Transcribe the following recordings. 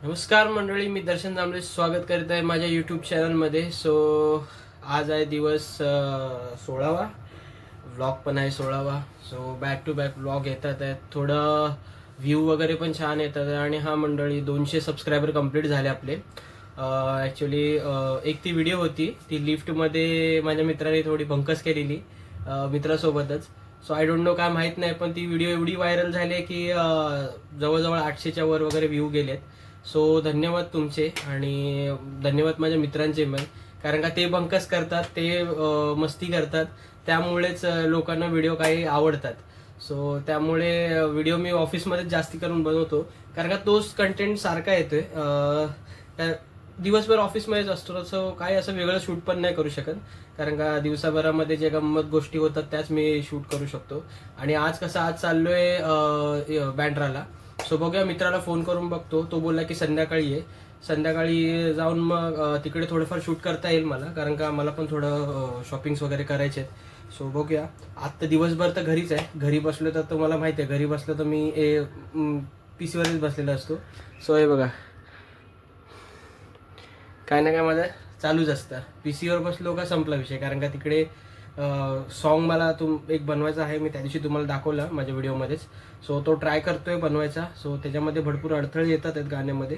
नमस्कार मंडळी, मी दर्शन जांभळे स्वागत करीत आहे माझ्या यूट्यूब चॅनलमध्ये. आज आहे दिवस 16वा, व्लॉग पण आहे 16वा. बॅक टू बॅक व्लॉग येतात आहेत. थोडं व्ह्यू वगैरे पण छान येतात आहे. आणि हा मंडळी 200 सबस्क्रायबर कंप्लीट झाले आपले. ॲक्च्युली एक ती व्हिडिओ होती, ती लिफ्टमध्ये माझ्या मित्राने थोडी भंकस केलेली मित्रासोबतच. आय डोंट नो, काय माहीत नाही, पण ती व्हिडिओ एवढी व्हायरल झाली आहे की जवळजवळ 800च्या वर वगैरे व्ह्यू गेलेत. धन्यवाद तुमचे आणि धन्यवाद माझ्या मित्रांचे पण, कारण का ते बंकस करतात, ते मस्ती करतात, त्यामुळेच लोकांना व्हिडिओ काही आवडतात. त्यामुळे व्हिडिओ मी ऑफिसमध्येच जास्ती करून बनवतो, कारण का तोच कंटेंट सारखा येतोय. दिवसभर ऑफिसमध्येच असतो, तसं काही असं वेगळं शूट पण नाही करू शकत, कारण का दिवसाभरामध्ये जे गंमत गोष्टी होतात त्याच मी शूट करू शकतो. आणि आज चाललोय बँड्राला. बघूया, मित्राला फोन करून बघतो. तो बोलला की संध्याकाळी जाऊन मग तिकडे थोडंफार शूट करता येईल मला, कारण का मला पण थोडं शॉपिंग्स वगैरे करायचे आहेत. बघूया. आत्ता दिवसभर तर घरीच आहे. घरी बसलो तर तुम्हाला माहिती आहे, घरी बसलो तर मी PC वरच बसलेला असतो. हे बघा, काय ना काय माझं चालूच असतं. PC वर बसलो का संपला विषय, कारण का तिकडे सॉन्ग मला एक बनवायचा आहे. मी त्या दिवशी तुम्हाला दाखवला माझ्या व्हिडिओमध्येच. तो ट्राय करतोय बनवायचा. त्याच्यामध्ये भरपूर अडथळे येतात आहेत गाण्यामध्ये.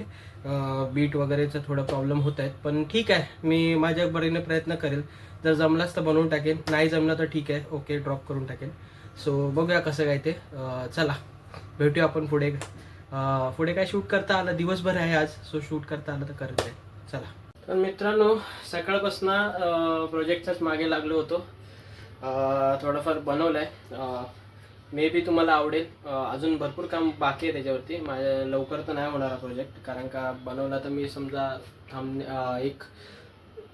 बीट वगैरेचा थोडा प्रॉब्लेम होत आहेत, पण ठीक आहे, मी माझ्या बरीने प्रयत्न करेल. जर जमलाच तर बनवून टाकेन, नाही जमला तर ठीक आहे, ओके, ड्रॉप करून टाकेन. बघूया कसं काय ते. चला भेटूया आपण पुढे काय शूट करता आलं. दिवसभर आहे आज, शूट करता आलं तर करत आहे. चला. तर मित्रांनो, सकाळपासून प्रोजेक्टच्याच मागे लागलो होतो. थोडंफार बनवलं आहे. मे बी तुम्हाला आवडेल. अजून भरपूर काम बाकी आहे त्याच्यावरती. माझ्या लवकर तर नाही होणार हा प्रोजेक्ट, कारण का बनवला तर मी समजा एक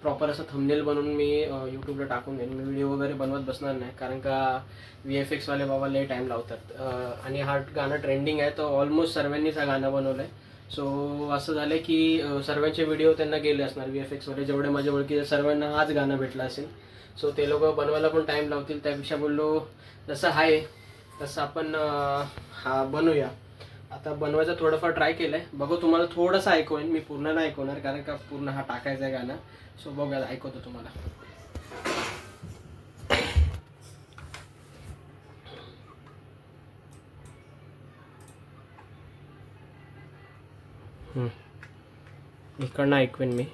प्रॉपर असं थंबनेल बनवून मी यूट्यूबला टाकून देईन. मी व्हिडिओ वगैरे बनवत बसणार नाही, कारण का VFX वाले बाबा लय टाईम लावतात. आणि हा गाणं ट्रेंडिंग आहे, तर ऑलमोस्ट सर्वांनीच हा गाणं बनवलं आहे. असं झालं की सर्वांचे व्हिडिओ त्यांना गेले असणार. VFX वाले जेवढे माझ्या ओळखीचे सर्वांना हाच गाणं भेटलं असेल. ते लोक बनवायला पण टाईम लावतील. त्यापेक्षा बोललो जसं आहे तसं आपण हा बनवूया. आता बनवायचा थोडंफार ट्राय केलं आहे. बघू, तुम्हाला थोडंसं ऐकवेन, मी पूर्ण नाही ऐकवणार, कारण का पूर्ण हा टाकायचा आहे गाणं. बघूया, ऐकवतो तुम्हाला. इकडनं ऐकवेन मी.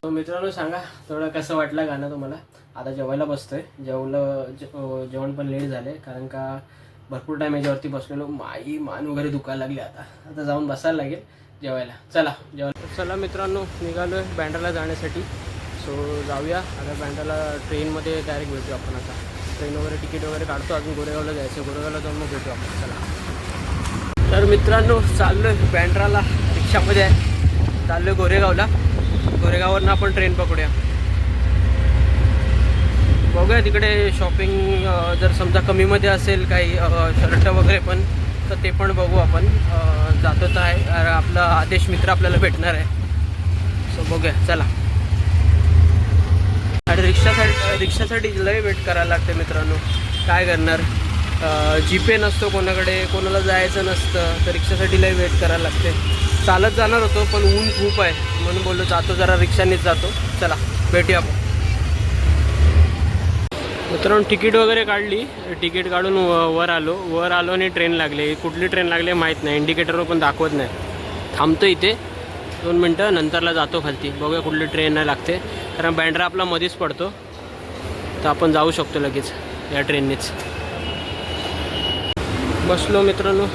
मित्रांनो, सांगा थोडं कसं वाटलं गाणं तुम्हाला. आता जेवायला बसतोय. जेवण पण लेट झाले, कारण का भरपूर टाईम याच्यावरती बसलेलो. मान वगैरे दुखायला लागली. आता जाऊन बसायला लागेल जेवायला. चला मित्रांनो, निघालोय बँड्राला जाण्यासाठी. जाऊया आता बँड्राला. ट्रेनमध्ये डायरेक्ट भेटू आपण. आता ट्रेन वगैरे तिकीट वगैरे काढतो. अजून गोरेगावला जायचं. गोरेगावला जाऊन मग भेटू आपण. चला. तर मित्रांनो, चाललोय बँड्राला. रिक्षामध्ये आहे. चाललोय गोरेगावला. गोरेगाववरनं आपण ट्रेन पकडूया. बघूया तिकडे शॉपिंग जर समजा कमीमध्ये असेल काही शर्ट वगैरे पण, तर ते पण बघू आपण. जातो तर आहे. आपला आदेश मित्र आपल्याला भेटणार आहे. बघूया, चला. आणि रिक्षासाठी लय वेट करायला लागते मित्रांनो. काय करणार, जीपे नसतो कोणाकडे, कोणाला जायचं नसतं, तर रिक्षासाठी लय वेट करायला लागते. चालत जाणार होतो, पण ऊन खूप आहे, म्हणून बोललो जातो जरा रिक्षानेच जातो. चला भेटूया आपण. मित्रांनो, तिकीट वगैरे काढली. तिकीट काढून वर आलो आणि ट्रेन लागली. कुठली ट्रेन लागली माहीत नाही, इंडिकेटरवर पण दाखवत नाही. थांबतो इथे 2 मिनटं, नंतरला जातो खालती. बघूया कुठली ट्रेन नाही लागते, कारण बँड्रा आपला मध्येच पडतो, तर आपण जाऊ शकतो लगेच या ट्रेननेच. बसलो मित्रांनो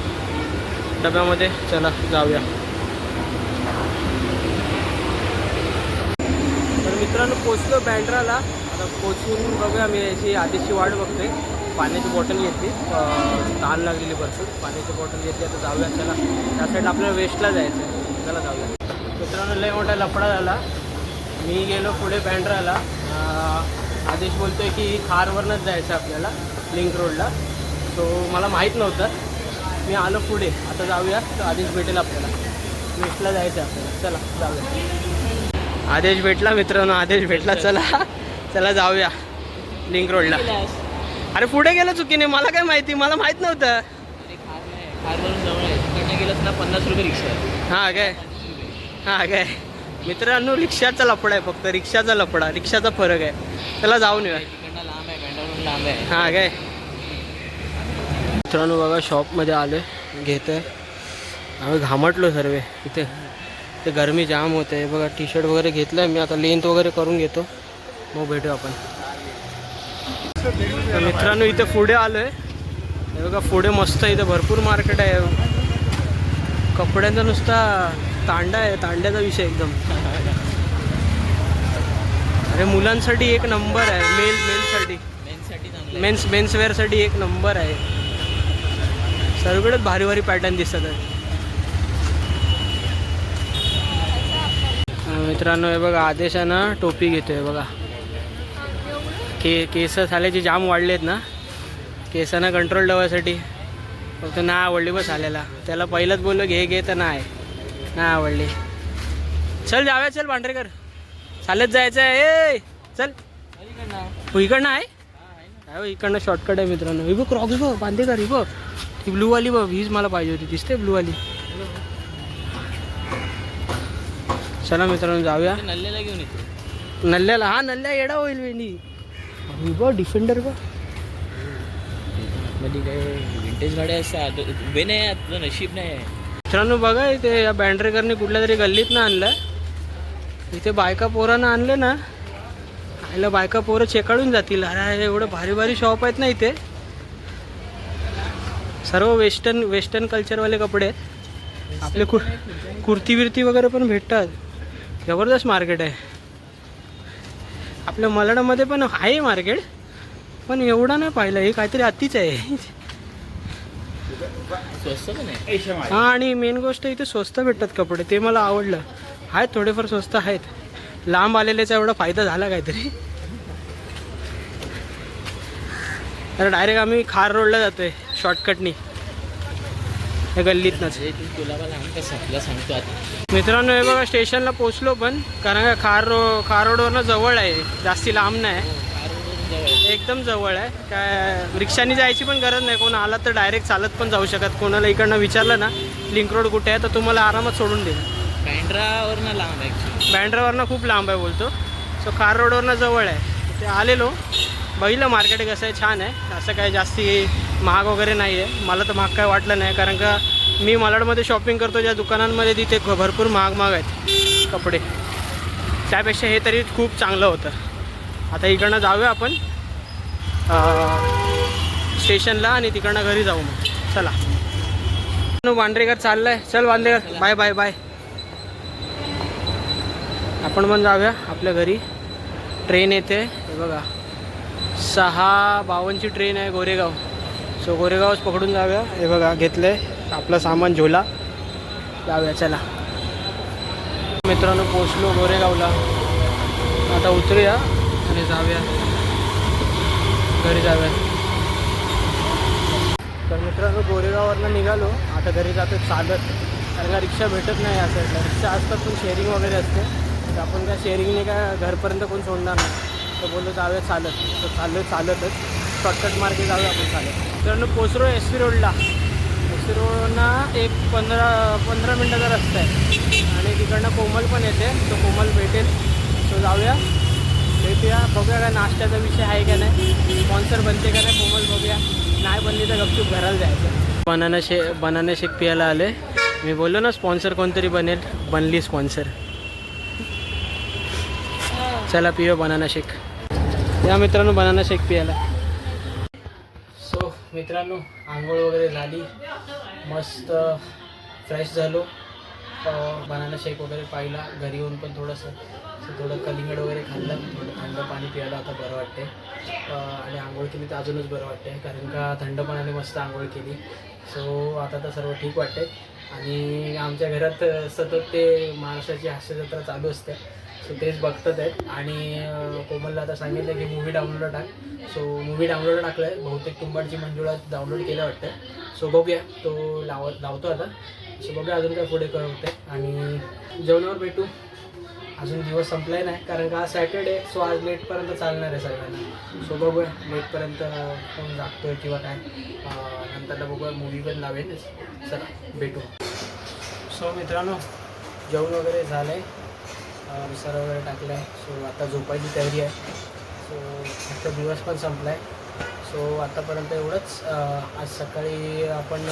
डब्यामध्ये. चला जाऊया. मित्रांनो पोचलो बँड्राला. आता पोचून बघूया मी याची आधीची वाट बघतोय. पाण्याची बॉटल घेतली, तहान लागलेली भरपूर. पाण्याची बॉटल घेतली. आता जाऊया चला. त्या साईड आपल्याला वेस्टला जायचं आहे. चला जाऊया. मित्रांनो लय मोठा लफडा झाला. मी गेलो पुढे बँड्राला. आदेश बोलतोय की खारवरनंच जायचं आपल्याला लिंक रोडला. सो मला माहीत नव्हतं. मी आलो पुढे. आता जाऊया. तर आदेश भेटेल आपल्याला. वेस्टला जायचं आहे आपल्याला. चला जाऊया. आदेश भेटला मित्रांनो. आदेश भेटला. चला जाऊया लिंक रोडला. अरे पुढे गेलं चुकीने. मला काय माहिती. मला माहीत नव्हतं. खारवरून जवळ आहे. तिकडनं गेलंच ना 50 रुपये रिक्षा आहे. हां काय मित्रांनो रिक्षाचा लफडा आहे. फक्त रिक्षाचा लफडा. रिक्षाचा फरक आहे. त्याला जाऊन येऊया. तिकडनं लांब आहे. बँड्रावरून लांब आहे. हां काय मित्रांनो बघा शॉपमध्ये आलो घेतो आहे. आम्ही घामटलो सर्व इथे. ते गरमी जाम होते. बघा टी शर्ट वगैरे घेतलं आहे मी. आता लेंथ वगैरे करून घेतो. मग भेटू आपण. तर मित्रांनो इथे पुढे आलो आहे. हे बघा पुढे मस्त इथे भरपूर मार्केट आहे. कपड्यांचा नुसता तांडा आहे. तांड्याचा विषय एकदम. अरे मुलांसाठी एक नंबर आहे. मेलसाठी मेन्सवेअरसाठी एक नंबर आहे. सर्वकडेच भारी भारी पॅटर्न दिसत आहेत. मित्रांनो हे बघा आदेशानं टोपी घेतोय बघा. केस साल्याचे जाम वाढलेत ना. केसांना कंट्रोल ठेवायसाठी. फक्त नाही आवडली बस आलेला. त्याला पहिलंच बोललो घे तर नाही आवडली. चल जाऊया. चल भांडरेकर चालत जायचं आहे. चल इकडनं आहे. काय इकडनं शॉर्टकट आहे मित्रांनो. ही बघ क्रॉक्स बघ बांधेकर. ही बघ ती ब्लूवाली बघ. हीच मला पाहिजे होती. दिसते ब्लूवाली. चला मित्रांनो जाऊया. नल्ल्याला घेऊन येतो. नल्ल्याला. हा नल्ल्या येडा होईल वेणी. बघ डिफेंडर बघ. मध्ये काय विंटेज गाड्या असतात. उभे नाही आहेत. तुझं नशीब नाही आहे. मित्रांनो बघा इथे या बँड्रेकरने कुठल्या तरी गल्लीत ना आणलं. इथे बायका पोरांना आणले ना. आयला बायका पोरं चेकाळून जातील. अरे एवढं भारी भारी शॉप आहेत ना इथे. सर्व वेस्टर्न कल्चरवाले कपडे आहेत. आपले कुर्ती विर्ती वगैरे पण भेटतात. जबरदस्त मार्केट आहे. आपल्या मलाडामध्ये पण आहे मार्केट. पण एवढा नाही पाहिलं. हे काहीतरी अतिच आहे. स्वस्त पण आहे. हां आणि मेन गोष्ट इथे स्वस्त भेटतात कपडे. ते मला आवडलं. आहेत थोडेफार स्वस्त आहेत. लांब आलेल्याचा एवढा फायदा झाला काहीतरी. तर डायरेक्ट आम्ही खार रोडला जातोय शॉर्टकटनी. हे गल्लीतनंच. तुला का लांब कसं तुला सांगतो आता. मित्रांनो हे बघा स्टेशनला पोचलो पण. कारण का खार रोडवरनं जवळ आहे. जास्ती लांब नाही. एकदम जवळ आहे. काय रिक्षाने जायची पण गरज नाही. कोण आला तर डायरेक्ट चालत पण जाऊ शकत. कोणाला इकडनं विचारलं ना लिंक रोड कुठे आहे तर तुम्हाला आरामात सोडून देईल. बँड्रावरनं लांब आहे. बँड्रावरनं खूप लांब आहे बोलतो. सो खार रोडवरनं जवळ आहे. ते आलेलो बघितलं मार्केट कसं आहे. छान आहे. असं काय जास्ती महाग वगैरे नाही आहे. मला तर महाग काय वाटलं नाही. कारण का मी मालाडमध्ये शॉपिंग करतो ज्या दुकानांमध्ये तिथे भरपूर महाग आहेत कपडे. त्यापेक्षा हे तरी खूप चांगलं होतं. आता इकडनं जाऊया आपण स्टेशनला आणि तिकडनं घरी जाऊ मग. चला बांद्रेकर चाललाय. चल बांद्रेकर बाय बाय बाय. आपण पण जाऊया आपल्या घरी. ट्रेन येते हे बघा 6:52ची ट्रेन आहे गोरेगाव. सो गोरेगावच पकडून जाऊया. हे बघा घेतलं आहे आपलं सामान झोला. जाऊया चला. मित्रांनो पोचलो गोरेगावला. आता उतरूया आणि जाऊया घरी जाऊया. तर मित्रांनो गोरेगाववरनं निघालो. आता घरी जातो चालत. कारण का रिक्षा भेटत नाही या साईडला. रिक्षा असतात पण शेअरिंग वगैरे असते. तर आपण काय शेअरिंगने काय घरपर्यंत कोण सोडणार नाही. तर बोललो जाऊया चालत. तर चालतच शॉर्टकट मार्गे जाऊया आपण चालत. मित्रांनो पोचलो SP रोडला. SP रोडना एक 15 मिनटाचा रस्ता आहे. आणि तिकडनं कोमल पण येते. तो कोमल भेटेल. तो जाऊया भेटूया. बघूया काय नाश्त्याचा विषय आहे का नाही. स्पॉन्सर बनते का नाही कोमल बघूया. नाही बनली तर गपचूप घराला जायचं. बनाना शेक पियाला आले. मी बोललो ना स्पॉन्सर कोणतरी बनेल. बनली स्पॉन्सर. चला पियो बनाना शेक. या मित्रांनो बनाना शेक पियाला. सो मित्रांनो आंघोळ वगैरे झाली. मस्त फ्रेश झालो. बनाना शेक वगैरे पाहिला. घरी येऊन पण थोडंसं सो थोडं कलिंगड वगैरे खाल्लं, थोडं थंड पाणी प्यायला आता बरं वाटते. आणि आंघोळ केली तर अजूनच बरं वाटते, कारण का थंड पाण्याने मस्त आंघोळ केली. सो आता तर सर्व ठीक वाटते. आणि आमच्या घरात सतत ते महाराष्ट्राची हास्यजत्रा चालू असते, सो तेच बघतात आहेत. आणि कोमलला आता सांगितलं की मूवी डाउनलोड टाक. सो मूवी डाउनलोड टाकलं आहे, बहुतेक तुंबाडची मंजुळा डाउनलोड केलं वाटतं. सो बघूया, तो लावतो आता. सो बघूया अजून काय पुढे काय होतं आहे. आणि जेवणावर भेटू. अजून दिवस संपलाय नाही, कारण का आज सॅटर्डे. सो आज लेटपर्यंत चालणार आहे सगळ्यांना. सो बघूया लेटपर्यंत कोण जागतो आहे किंवा काय. नंतरला बघूया, मूवी पण लावेल. चला भेटू. सो मित्रांनो, जेवण वगैरे झालं आहे, विसर वगैरे टाकलं आहे. सो आता झोपायची तयारी आहे. सो आजचा दिवस पण संपला आहे. सो आतापर्यंत एवढंच. आज सकाळी आपण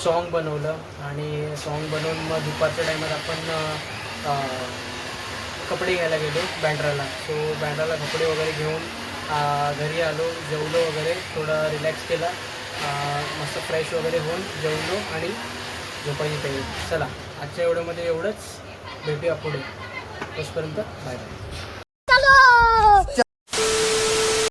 सॉन्ग बनवलं, आणि सॉन्ग बनवून मग दुपारच्या टायमात आपण कपडे घ्यायला गेलो बँड्राला. सो बँड्राला कपडे वगैरे घेऊन घरी आलो, जेवलो वगैरे, थोडं रिलॅक्स केला, मस्त फ्रेश वगैरे होऊन जेवलो आणि झोपायची तयारी. चला आजच्या व्हिडिओमध्ये एवढंच. भेटूया पुढे. तोपर्यंत बाय बाय.